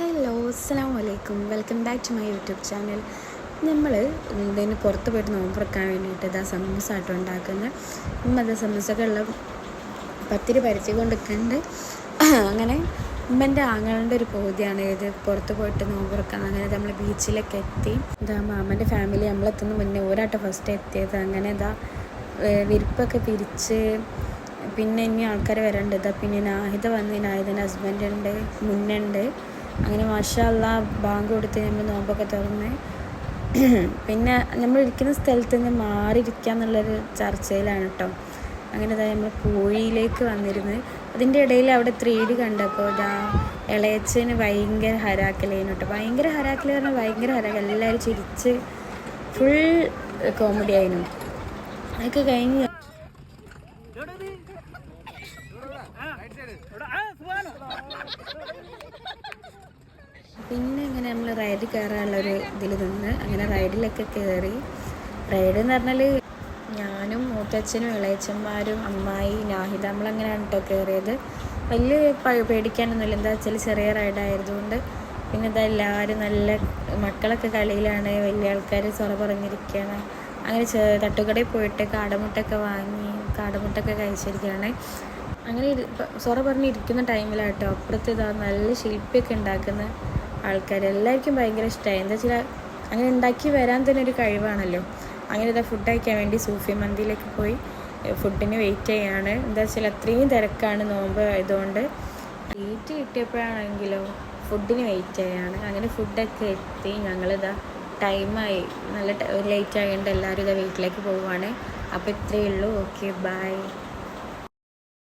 Hello അസ്സലാമു അലൈക്കും, welcome back to my YouTube channel. നമ്മൾ ഇതിന് പുറത്ത് പോയിട്ട് നോമ്പുറക്കാൻ വേണ്ടിയിട്ട് ഇതാ സമൂസ ആട്ടോ ഉണ്ടാക്കുന്നത്. അത് സമൂസക്കുള്ള പത്തിരി പരത്തി കൊണ്ടിരിക്കുന്നുണ്ട്. അങ്ങനെ ഉമ്മൻ്റെ ആങ്ങളുടെ ഒരു പൂതിയാണ് ഇത് പുറത്ത് പോയിട്ട് നോമ്പുറക്കാൻ. അങ്ങനെ നമ്മൾ ബീച്ചിലൊക്കെ എത്തി. ഇതാ മാമൻ്റെ ഫാമിലി നമ്മളെത്തുന്ന മുന്നേ ഒരാട്ടോ ഫസ്റ്റ് എത്തിയത്. അങ്ങനെ ഇതാ വിരിപ്പൊക്കെ പിരിച്ച് പിന്നെ ഇനി ആൾക്കാർ വരണ്ട്. ഇതാ പിന്നെ നാഹിദ വന്ന് നാഹിദൻ്റെ ഹസ്ബൻഡ് ഉണ്ട്, മുന്നുണ്ട്. അങ്ങനെ മാഷാ അല്ലാഹ് ബാങ്ക് കൊടുത്ത് നമ്മൾ നോമ്പൊക്കെ തുറന്ന് പിന്നെ നമ്മൾ ഇരിക്കുന്ന സ്ഥലത്ത് നിന്ന് മാറിയിരിക്കുക എന്നുള്ളൊരു ചർച്ചയിലാണ് കേട്ടോ. അങ്ങനെ ഇതാ നമ്മൾ പൂഴിയിലേക്ക് വന്നിരുന്ന് അതിൻ്റെ ഇടയിൽ അവിടെ 3D കണ്ടപ്പോൾ ഇതാ ഇളയച്ചന് ഭയങ്കര ഹരാക്കലേനു കേട്ടോ. ഭയങ്കര ഹരാക്കൽ പറഞ്ഞാൽ ഭയങ്കര ഹരാക്കൽ, എല്ലാവരും ചിരിച്ച് ഫുൾ കോമഡി ആയിരുന്നു. അതൊക്കെ കഴിഞ്ഞ് പിന്നെ ഇങ്ങനെ നമ്മൾ റൈഡിൽ കയറാനുള്ളൊരു ഇതിൽ നിന്ന് അങ്ങനെ റൈഡിലൊക്കെ കയറി. റൈഡ് എന്ന് പറഞ്ഞാൽ ഞാനും മൂത്തച്ഛനും ഇളയച്ചന്മാരും അമ്മായി നാഹിദ നമ്മളങ്ങനെയാണ് കേട്ടോ കയറിയത്. വലിയ പേടിക്കാനൊന്നുമില്ല, എന്താ വെച്ചാൽ ചെറിയ റൈഡായതുകൊണ്ട്. പിന്നെ ഇതാ എല്ലാവരും നല്ല മക്കളൊക്കെ കളിയിലാണ്, വലിയ ആൾക്കാർ സൊറ പറഞ്ഞിരിക്കുകയാണ്. അങ്ങനെ തട്ടുകടയിൽ പോയിട്ട് കാടമുട്ടൊക്കെ വാങ്ങി കാടമുട്ടൊക്കെ കഴിച്ചിരിക്കുകയാണ്. അങ്ങനെ സൊറ പറഞ്ഞിരിക്കുന്ന ടൈമിലാട്ടോ അപ്പുറത്ത് ഇതാ നല്ല ശില്പിയൊക്കെ ഉണ്ടാക്കുന്ന ആൾക്കാർ. എല്ലാവർക്കും ഭയങ്കര ഇഷ്ടമായി. എന്താ വെച്ചാൽ അങ്ങനെ ഉണ്ടാക്കി വരാൻ തന്നെ ഒരു കഴിവാണല്ലോ. അങ്ങനെ ഇതാ ഫുഡ് കഴിക്കാൻ വേണ്ടി സൂഫി മന്തിയിലേക്ക് പോയി ഫുഡിന് വെയിറ്റ് ചെയ്യാണ്. എന്താ വെച്ചാൽ അത്രയും തിരക്കാണ് നോമ്പ് ആയതുകൊണ്ട്. സീറ്റ് കിട്ടിയപ്പോഴാണെങ്കിലോ ഫുഡിന് വെയിറ്റ് ചെയ്യാണ്. അങ്ങനെ ഫുഡൊക്കെ എത്തി. ഞങ്ങളിതാ ടൈമായി, നല്ല ലേറ്റ് ആയതുകൊണ്ട് എല്ലാവരും ഇതാ വീട്ടിലേക്ക് പോവുകയാണ്. അപ്പോൾ ഇത്രയേ ഉള്ളൂ. Okay, by.